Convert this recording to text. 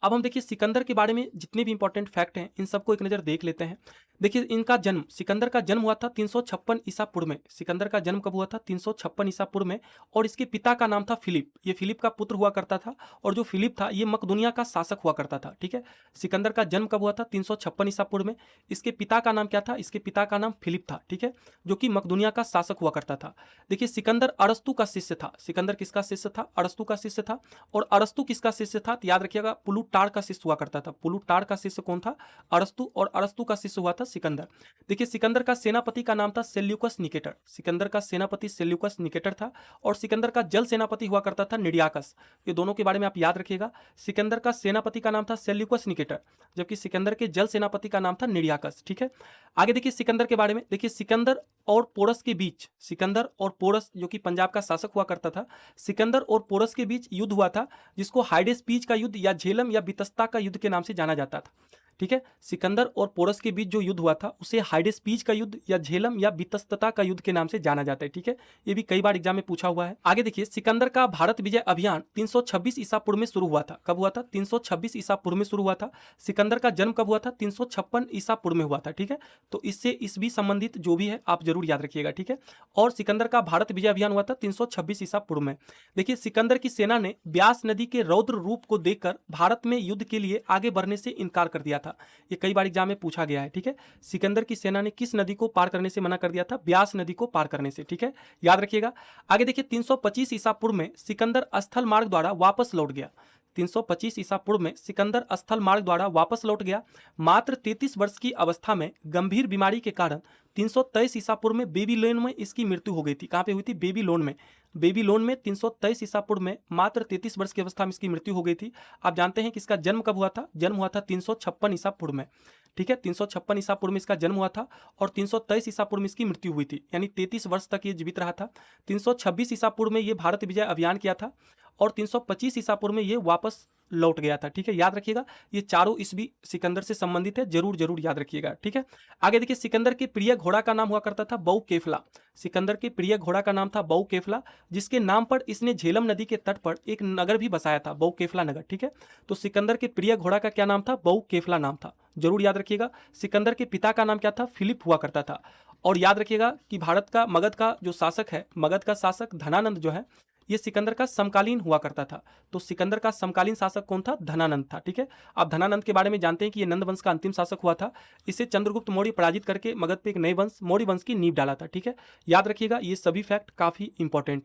अब हम देखिए सिकंदर के बारे में जितने भी इंपॉर्टेंट फैक्ट हैं इन सबको एक नज़र देख लेते हैं। देखिए इनका जन्म, सिकंदर का जन्म हुआ था 356 ईसा पूर्व में। सिकंदर का जन्म कब हुआ था? 356 ईसा पूर्व में। और इसके पिता का नाम था फिलिप। ये फिलिप का पुत्र हुआ करता था और जो फिलिप था ये मकदुनिया का शासक हुआ करता था। ठीक है, सिकंदर का जन्म कब हुआ था? 356 ईसा पूर्व में। इसके पिता का नाम क्या था? इसके पिता का नाम फिलिप था। ठीक है, जो कि मकदुनिया का शासक हुआ करता था। देखिए सिकंदर अरस्तु का शिष्य था। सिकंदर किसका शिष्य था? अरस्तु का शिष्य था। और अरस्तु किसका शिष्य था? तो याद रखिएगा पुलुटार का शिष्य हुआ करता था। पुलुटार का शिष्य कौन था? अरस्तु। और अरस्तु का शिष्य हुआ था सिकंदर। देखिए सिकंदर का सेनापति का नाम था सेल्यूकस निकेटर। सिकंदर का सेनापति सेल्यूकस निकेटर था। और सिकंदर का जल सेनापति हुआ करता था निडियाकस। ये दोनों के बारे में आप याद रखिएगा। सिकंदर का सेनापति का नाम था सेल्यूकस निकेटर, जबकि सिकंदर के जल सेनापति का नाम था निडियाकस। ठीक है, आगे देखिए सिकंदर के बारे में। देखिए सिकंदर और पोरस के बीच, सिकंदर और पोरस जो कि पंजाब का शासक हुआ करता था, सिकंदर और पोरस के बीच युद्ध हुआ था जिसको हाइडेस्पीच का युद्ध या झेलम या बितस्ता का युद्ध के नाम से जाना जाता था। ठीक है, सिकंदर और पोरस के बीच जो युद्ध हुआ था उसे हाइडेस्पीच का युद्ध या झेलम या बितस्तता का युद्ध के नाम से जाना जाता है। ठीक है, ये भी कई बार एग्जाम में पूछा हुआ है। आगे देखिए सिकंदर का भारत विजय अभियान 326 ईसा पूर्व में शुरू हुआ था। कब हुआ था? 326 ईसा पूर्व में शुरू हुआ था। सिकंदर का जन्म कब हुआ था? 356 ईसा पूर्व में हुआ था। ठीक है, तो इससे इस भी संबंधित जो भी है आप जरूर याद रखिएगा। ठीक है, और सिकंदर का भारत विजय अभियान हुआ था 326 ईसा पूर्व में। देखिए सिकंदर की सेना ने ब्यास नदी के रौद्र रूप को देखकर भारत में युद्ध के लिए आगे बढ़ने से इनकार कर दिया था। ये कई बार एग्जाम में पूछा गया है। ठीक है, सिकंदर की सेना ने किस नदी को पार करने से मना कर दिया था? ब्यास नदी को पार करने से। ठीक है, याद रखिएगा। आगे देखिए 325 ईसा पूर्व में सिकंदर स्थल मार्ग द्वारा वापस लौट गया। 325 ईसा पूर्व में सिकंदर स्थल मार्ग द्वारा वापस लौट गया। मात्र 33 वर्ष की अवस्था में गंभीर बीमारी के कारण 323 ईसा पूर्व में बेबीलोन में इसकी मृत्यु हो गई थी। कहाँ पे हुई थी? बेबीलोन में। बेबीलोन में 323 ईसा पूर्व में मात्र 33 वर्ष की अवस्था में इसकी मृत्यु हो गई थी। आप जानते हैं कि इसका जन्म कब हुआ था? जन्म हुआ था 356 ईसा पूर्व में। ठीक है, 356 ईसा पूर्व में इसका जन्म हुआ था और 323 ईसा पूर्व में इसकी मृत्यु हुई थी, यानी 33 वर्ष तक ये जीवित रहा था। 326 ईसा पूर्व में ये भारत विजय अभियान किया था और 325 ईसा पूर्व में ये वापस लौट गया था। ठीक है, याद रखिएगा। ये चारों ईस्वी सिकंदर से संबंधित है, जरूर जरूर याद रखिएगा। ठीक है, आगे देखिए सिकंदर के प्रिय घोड़ा का नाम हुआ करता था बऊ केफला। सिकंदर के प्रिय घोड़ा का नाम था बऊ केफला, जिसके नाम पर इसने झेलम नदी के तट पर एक नगर भी बसाया था, बऊ केफला नगर। ठीक है, तो सिकंदर के प्रिय घोड़ा का क्या नाम था? बऊ केफला नाम था, जरूर याद रखिएगा। सिकंदर के पिता का नाम क्या था? फिलिप हुआ करता था। और याद रखिएगा कि भारत का मगध का जो शासक है, मगध का शासक धनानंद जो है, ये सिकंदर का समकालीन हुआ करता था। तो सिकंदर का समकालीन शासक कौन था? धनानंद था। ठीक है, आप धनानंद के बारे में जानते हैं कि ये नंद वंश का अंतिम शासक हुआ था। इसे चंद्रगुप्त मौर्य पराजित करके मगध पे एक नए वंश, मौर्य वंश की नींव डाला था। ठीक है, याद रखिएगा, ये सभी फैक्ट काफी इंपॉर्टेंट है।